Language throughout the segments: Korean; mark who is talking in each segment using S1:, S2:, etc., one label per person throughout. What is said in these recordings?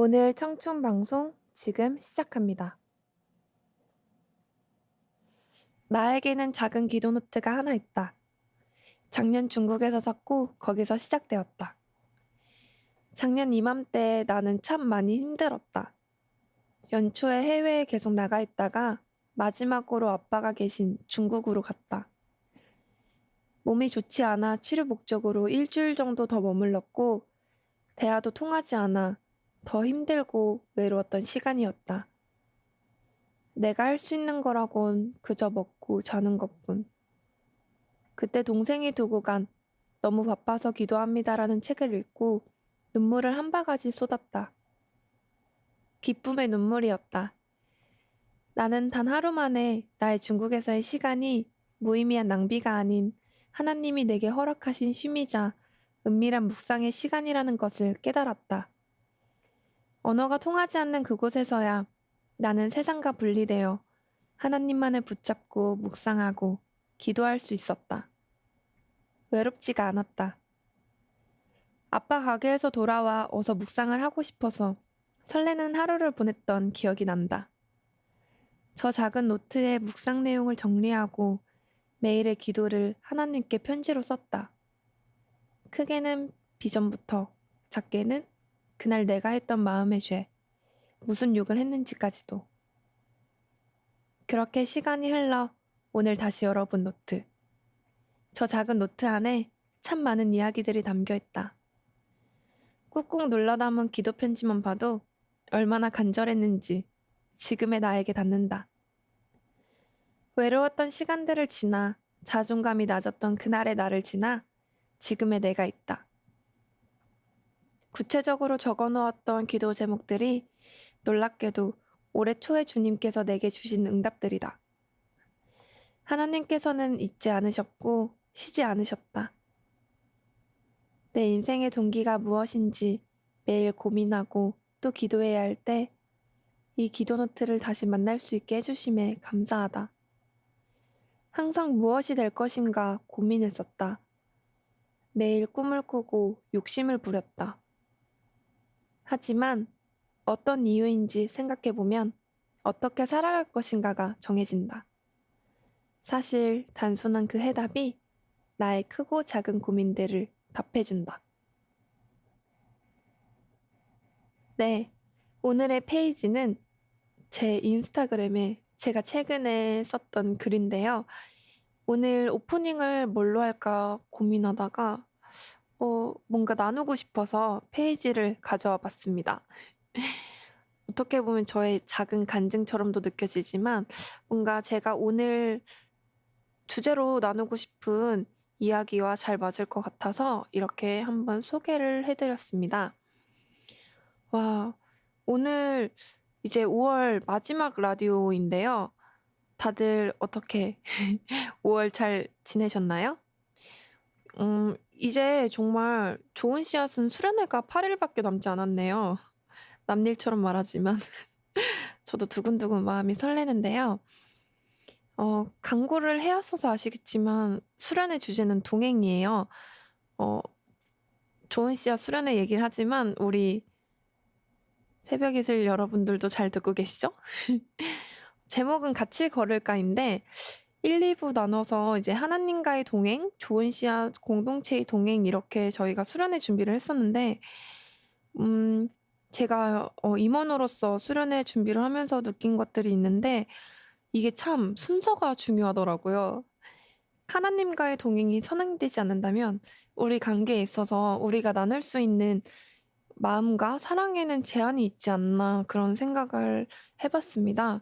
S1: 오늘 청춘 방송 지금 시작합니다. 나에게는 작은 기도 노트가 하나 있다. 작년 중국에서 샀고 거기서 시작되었다. 작년 이맘때 나는 참 많이 힘들었다. 연초에 해외에 계속 나가 있다가 마지막으로 아빠가 계신 중국으로 갔다. 몸이 좋지 않아 치료 목적으로 일주일 정도 더 머물렀고 대화도 통하지 않아 더 힘들고 외로웠던 시간이었다. 내가 할 수 있는 거라곤 그저 먹고 자는 것뿐. 그때 동생이 두고 간 너무 바빠서 기도합니다라는 책을 읽고 눈물을 한 바가지 쏟았다. 기쁨의 눈물이었다. 나는 단 하루 만에 나의 중국에서의 시간이 무의미한 낭비가 아닌 하나님이 내게 허락하신 쉼이자 은밀한 묵상의 시간이라는 것을 깨달았다. 언어가 통하지 않는 그곳에서야 나는 세상과 분리되어 하나님만을 붙잡고 묵상하고 기도할 수 있었다. 외롭지가 않았다. 아빠 가게에서 돌아와 어서 묵상을 하고 싶어서 설레는 하루를 보냈던 기억이 난다. 저 작은 노트에 묵상 내용을 정리하고 매일의 기도를 하나님께 편지로 썼다. 크게는 비전부터, 작게는 그날 내가 했던 마음의 죄, 무슨 욕을 했는지까지도. 그렇게 시간이 흘러 오늘 다시 열어본 노트. 저 작은 노트 안에 참 많은 이야기들이 담겨 있다. 꾹꾹 눌러 담은 기도 편지만 봐도 얼마나 간절했는지 지금의 나에게 닿는다. 외로웠던 시간들을 지나 자존감이 낮았던 그날의 나를 지나 지금의 내가 있다. 구체적으로 적어 놓았던 기도 제목들이 놀랍게도 올해 초에 주님께서 내게 주신 응답들이다. 하나님께서는 잊지 않으셨고 쉬지 않으셨다. 내 인생의 동기가 무엇인지 매일 고민하고 또 기도해야 할 때 이 기도 노트를 다시 만날 수 있게 해주심에 감사하다. 항상 무엇이 될 것인가 고민했었다. 매일 꿈을 꾸고 욕심을 부렸다. 하지만 어떤 이유인지 생각해보면 어떻게 살아갈 것인가가 정해진다. 사실 단순한 그 해답이 나의 크고 작은 고민들을 답해준다. 네, 오늘의 페이지는 제 인스타그램에 제가 최근에 썼던 글인데요. 오늘 오프닝을 뭘로 할까 고민하다가 뭔가 나누고 싶어서 페이지를 가져와 봤습니다. 어떻게 보면 저의 작은 간증처럼도 느껴지지만 뭔가 제가 오늘 주제로 나누고 싶은 이야기와 잘 맞을 것 같아서 이렇게 한번 소개를 해드렸습니다. 와, 오늘 이제 5월 마지막 라디오인데요. 다들 어떻게 5월 잘 지내셨나요? 이제 정말 좋은 씨앗은 수련회가 8일밖에 남지 않았네요. 남일처럼 말하지만 저도 두근두근 마음이 설레는데요. 광고를 해왔어서 아시겠지만 수련회 주제는 동행이에요. 어, 좋은 씨앗 수련회 얘기를 하지만 우리 새벽이슬 여러분들도 잘 듣고 계시죠? 제목은 같이 걸을까인데 1, 2부 나눠서 이제 하나님과의 동행, 좋은 씨앗 공동체의 동행 이렇게 저희가 수련회 준비를 했었는데 제가 임원으로서 수련회 준비를 하면서 느낀 것들이 있는데 이게 참 순서가 중요하더라고요. 하나님과의 동행이 선행되지 않는다면 우리 관계에 있어서 우리가 나눌 수 있는 마음과 사랑에는 제한이 있지 않나 그런 생각을 해봤습니다.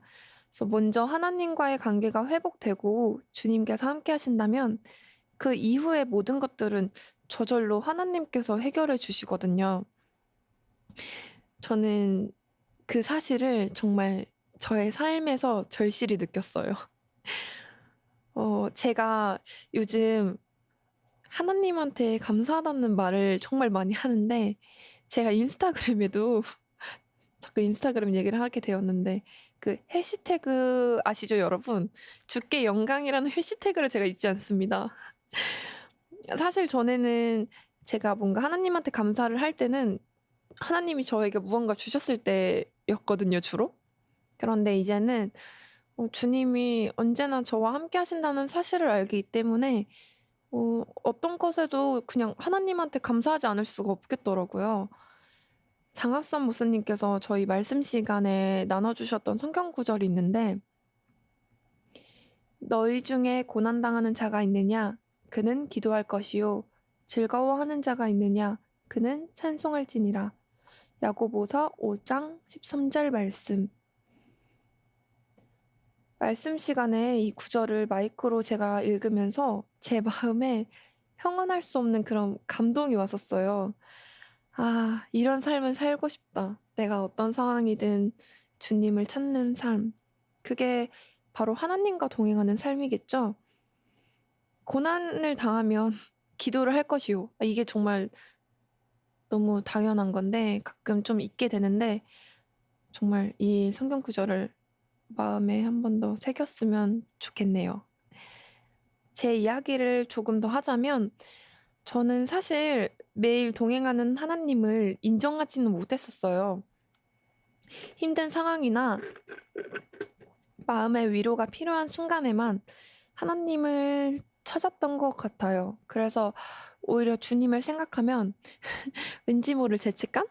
S1: 그래서 먼저 하나님과의 관계가 회복되고 주님께서 함께 하신다면 그 이후의 모든 것들은 저절로 하나님께서 해결해 주시거든요. 저는 그 사실을 정말 저의 삶에서 절실히 느꼈어요. 제가 요즘 하나님한테 감사하다는 말을 정말 많이 하는데 제가 인스타그램에도 자꾸 인스타그램 얘기를 하게 되었는데 그 해시태그 아시죠, 여러분? 주께 영광이라는 해시태그를 제가 잊지 않습니다. 사실 전에는 제가 뭔가 하나님한테 감사를 할 때는 하나님이 저에게 무언가 주셨을 때였거든요, 주로. 그런데 이제는 주님이 언제나 저와 함께 하신다는 사실을 알기 때문에 어떤 것에도 그냥 하나님한테 감사하지 않을 수가 없겠더라고요. 장학삼 목사님께서 저희 말씀 시간에 나눠주셨던 성경 구절이 있는데, 너희 중에 고난당하는 자가 있느냐? 그는 기도할 것이요. 즐거워하는 자가 있느냐? 그는 찬송할지니라. 야고보서 5장 13절 말씀. 말씀 시간에 이 구절을 마이크로 제가 읽으면서 제 마음에 형언할 수 없는 그런 감동이 왔었어요. 아, 이런 삶을 살고 싶다. 내가 어떤 상황이든 주님을 찾는 삶. 그게 바로 하나님과 동행하는 삶이겠죠? 고난을 당하면 기도를 할 것이요. 이게 정말 너무 당연한 건데 가끔 좀 잊게 되는데 정말 이 성경 구절을 마음에 한 번 더 새겼으면 좋겠네요. 제 이야기를 조금 더 하자면 저는 사실 매일 동행하는 하나님을 인정하지는 못했었어요. 힘든 상황이나 마음의 위로가 필요한 순간에만 하나님을 찾았던 것 같아요. 그래서 오히려 주님을 생각하면 왠지 모를 죄책감?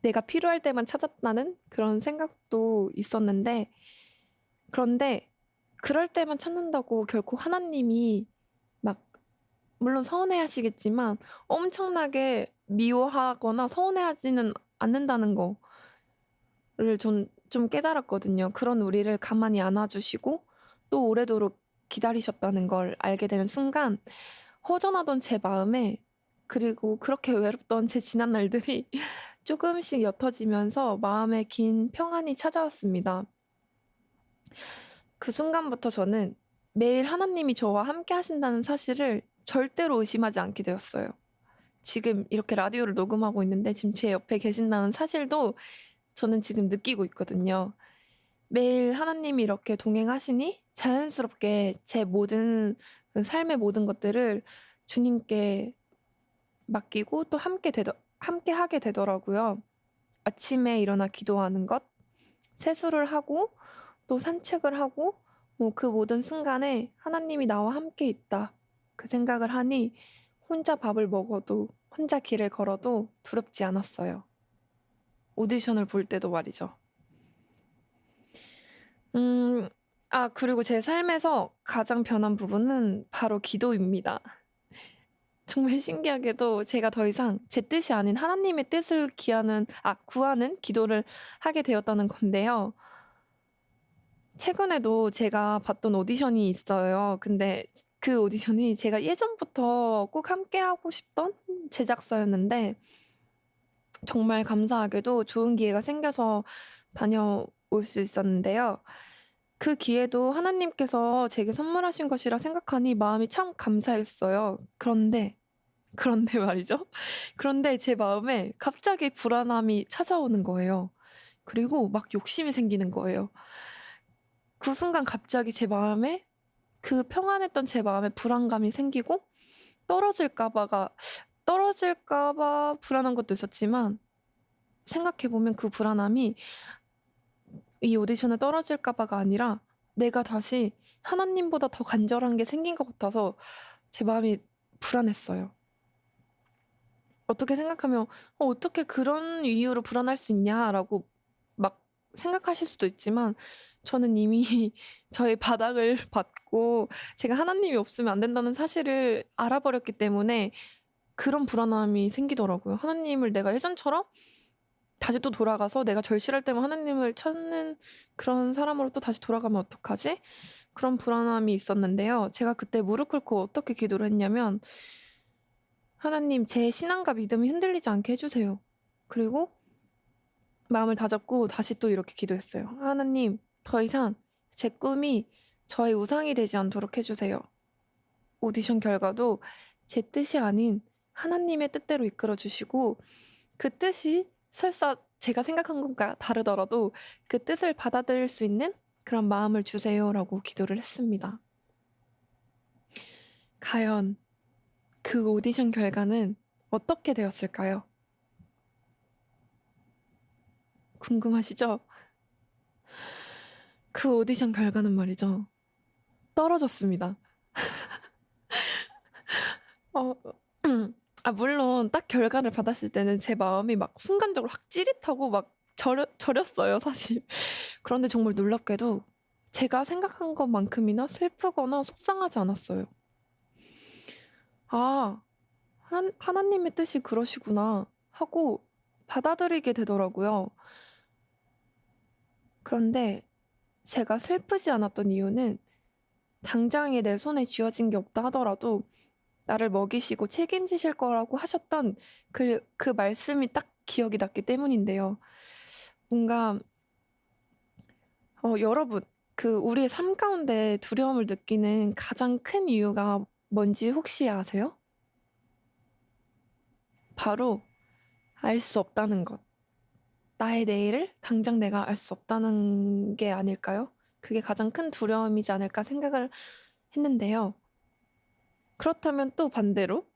S1: 내가 필요할 때만 찾았다는 그런 생각도 있었는데, 그런데 그럴 때만 찾는다고 결코 하나님이 막, 물론 서운해하시겠지만 엄청나게 미워하거나 서운해하지는 않는다는 거를 좀 깨달았거든요. 그런 우리를 가만히 안아주시고 또 오래도록 기다리셨다는 걸 알게 되는 순간 허전하던 제 마음에, 그리고 그렇게 외롭던 제 지난 날들이 조금씩 옅어지면서 마음에 긴 평안이 찾아왔습니다. 그 순간부터 저는 매일 하나님이 저와 함께 하신다는 사실을 절대로 의심하지 않게 되었어요. 지금 이렇게 라디오를 녹음하고 있는데 지금 제 옆에 계신다는 사실도 저는 지금 느끼고 있거든요. 매일 하나님이 이렇게 동행하시니 자연스럽게 제 모든 삶의 모든 것들을 주님께 맡기고 또 함께 하게 되더라고요. 아침에 일어나 기도하는 것, 세수를 하고 또 산책을 하고 뭐 그 모든 순간에 하나님이 나와 함께 있다. 그 생각을 하니 혼자 밥을 먹어도 혼자 길을 걸어도 두렵지 않았어요. 오디션을 볼 때도 말이죠. 음, 그리고 제 삶에서 가장 변한 부분은 바로 기도입니다. 정말 신기하게도 제가 더 이상 제 뜻이 아닌 하나님의 뜻을 구하는 기도를 하게 되었다는 건데요. 최근에도 제가 봤던 오디션이 있어요. 근데 그 오디션이 제가 예전부터 꼭 함께하고 싶던 제작사였는데 정말 감사하게도 좋은 기회가 생겨서 다녀올 수 있었는데요. 그 기회도 하나님께서 제게 선물하신 것이라 생각하니 마음이 참 감사했어요. 그런데 말이죠. 그런데 제 마음에 갑자기 불안함이 찾아오는 거예요. 그리고 막 욕심이 생기는 거예요. 그 순간 갑자기 그 평안했던 제 마음에 불안감이 생기고 떨어질까 봐 불안한 것도 있었지만 생각해 보면 그 불안함이 이 오디션에 떨어질까 봐가 아니라 내가 다시 하나님보다 더 간절한 게 생긴 것 같아서 제 마음이 불안했어요. 어떻게 생각하면 어떻게 그런 이유로 불안할 수 있냐라고 막 생각하실 수도 있지만 저는 이미 저의 바닥을 받고 제가 하나님이 없으면 안 된다는 사실을 알아버렸기 때문에 그런 불안함이 생기더라고요. 하나님을 내가 예전처럼 다시 또 돌아가서 내가 절실할 때만 하나님을 찾는 그런 사람으로 또 다시 돌아가면 어떡하지? 그런 불안함이 있었는데요. 제가 그때 무릎 꿇고 어떻게 기도를 했냐면 하나님, 제 신앙과 믿음이 흔들리지 않게 해주세요. 그리고 마음을 다잡고 다시 또 이렇게 기도했어요. 하나님, 더 이상 제 꿈이 저의 우상이 되지 않도록 해주세요. 오디션 결과도 제 뜻이 아닌 하나님의 뜻대로 이끌어 주시고 그 뜻이 설사 제가 생각한 것과 다르더라도 그 뜻을 받아들일 수 있는 그런 마음을 주세요라고 기도를 했습니다. 과연 그 오디션 결과는 어떻게 되었을까요? 궁금하시죠? 그 오디션 결과는 말이죠. 떨어졌습니다. 어, 물론 딱 결과를 받았을 때는 제 마음이 막 순간적으로 확 찌릿하고 막 저렸어요, 사실. 그런데 정말 놀랍게도 제가 생각한 것만큼이나 슬프거나 속상하지 않았어요. 아, 하나님의 뜻이 그러시구나 하고 받아들이게 되더라고요. 그런데 제가 슬프지 않았던 이유는 당장에 내 손에 쥐어진 게 없다 하더라도 나를 먹이시고 책임지실 거라고 하셨던 그 말씀이 딱 기억이 났기 때문인데요. 뭔가, 여러분, 우리의 삶 가운데 두려움을 느끼는 가장 큰 이유가 뭔지 혹시 아세요? 바로 알 수 없다는 것. 나의 내일을 당장 내가 알 수 없다는 게 아닐까요? 그게 가장 큰 두려움이지 않을까 생각을 했는데요. 그렇다면 또 반대로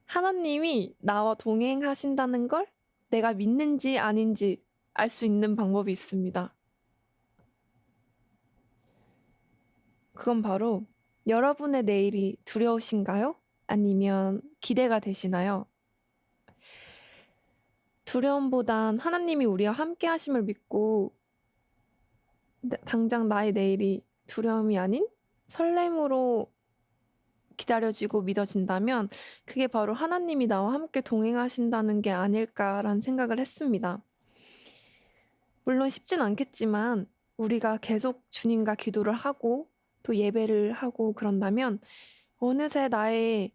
S1: 하나님이 나와 동행하신다는 걸 내가 믿는지 아닌지 알 수 있는 방법이 있습니다. 그건 바로 여러분의 내일이 두려우신가요? 아니면 기대가 되시나요? 두려움보단 하나님이 우리와 함께 하심을 믿고 당장 나의 내일이 두려움이 아닌 설렘으로 기다려지고 믿어진다면 그게 바로 하나님이 나와 함께 동행하신다는 게 아닐까라는 생각을 했습니다. 물론 쉽진 않겠지만 우리가 계속 주님과 기도를 하고 또 예배를 하고 그런다면 어느새 나의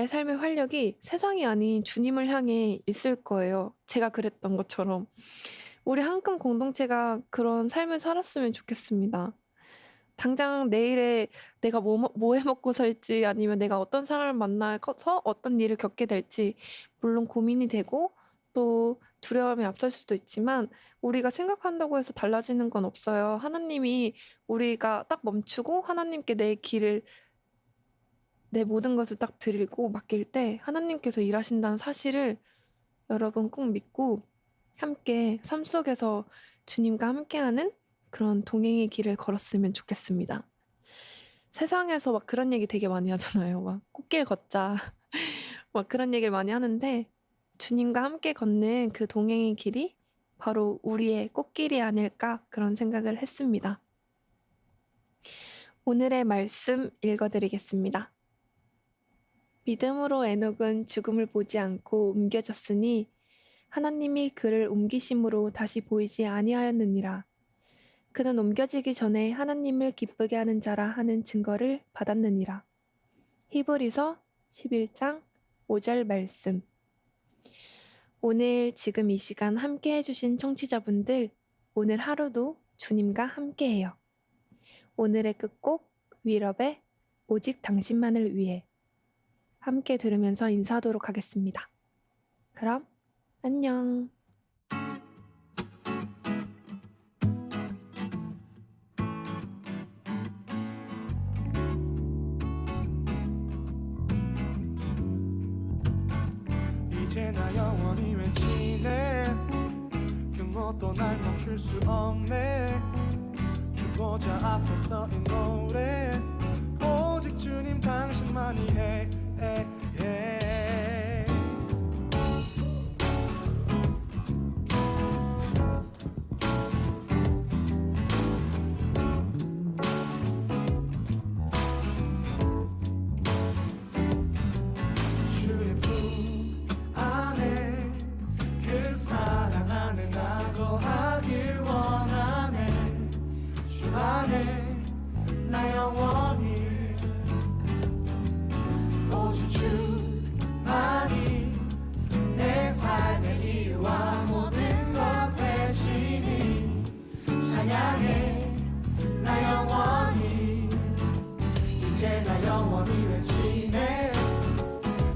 S1: 삶의 활력이 세상이 아닌 주님을 향해 있을 거예요. 제가 그랬던 것처럼. 우리 한금 공동체가 그런 삶을 살았으면 좋겠습니다. 당장 내일에 내가 뭐 해 먹고 살지 아니면 내가 어떤 사람을 만나서 어떤 일을 겪게 될지 물론 고민이 되고 또 두려움이 앞설 수도 있지만 우리가 생각한다고 해서 달라지는 건 없어요. 하나님이 우리가 딱 멈추고 하나님께 내 모든 것을 딱 드리고 맡길 때 하나님께서 일하신다는 사실을 여러분 꼭 믿고 함께 삶 속에서 주님과 함께하는 그런 동행의 길을 걸었으면 좋겠습니다. 세상에서 막 그런 얘기 되게 많이 하잖아요. 막 꽃길 걷자. 막 그런 얘기를 많이 하는데 주님과 함께 걷는 그 동행의 길이 바로 우리의 꽃길이 아닐까 그런 생각을 했습니다. 오늘의 말씀 읽어드리겠습니다. 믿음으로 에녹은 죽음을 보지 않고 옮겨졌으니 하나님이 그를 옮기심으로 다시 보이지 아니하였느니라. 그는 옮겨지기 전에 하나님을 기쁘게 하는 자라 하는 증거를 받았느니라. 히브리서 11장 5절 말씀. 오늘 지금 이 시간 함께 해주신 청취자분들, 오늘 하루도 주님과 함께해요. 오늘의 끝곡 윌업의 오직 당신만을 위해 함께 들으면서 인사하도록 하겠습니다. 그럼 안녕.
S2: 이제 나 영원히 외치네 그 무엇도 날 멈출 수 없네 주보자 앞에 서인 노래 오직 주님 당신만이 해 주의 품 안에 그 사랑 안에 나 거하길 원하네 주 안에 나 영원히 오직 주만이 내 삶의 이유와 모든 것 되시니 찬양해 나 영원히 이제 나 영원히 외치네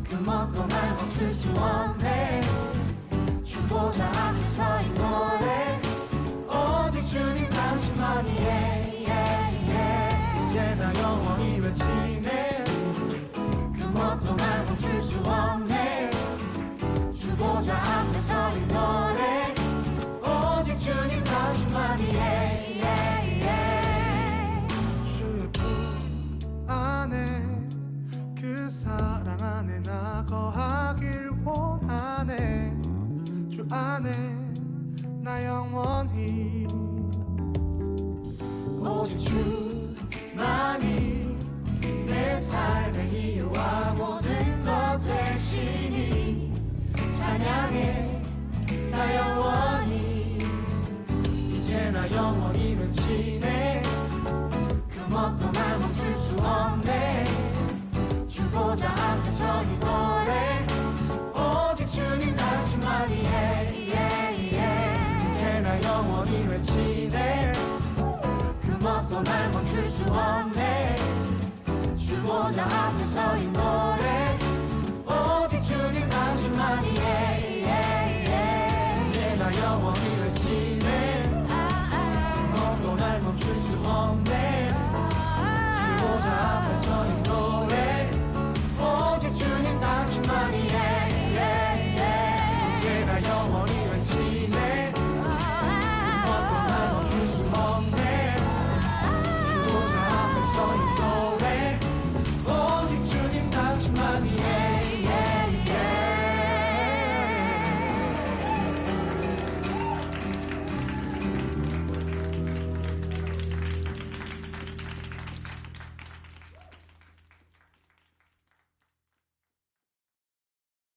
S2: 그 뭣도 날 멈출 수 없네 주보자 앞에 서인 노래 오직 주님 당신만이 해 이제 나 영원히 외치네 그 뭣도 날 멈출 수 없네 주보자 앞에 서인 오직 주만이 내 삶의 이유와 모든 것 되시니 찬양해 나 영원히 이제 나 영원히 외치네 그 뭣도 날 멈출 수 없네 주보자 앞에서 이 노래 오직 주님 당신만이에 이제 나 영원히 외치네 그 뭣도 날 멈출 수 없네 주보자 앞에서 이 노래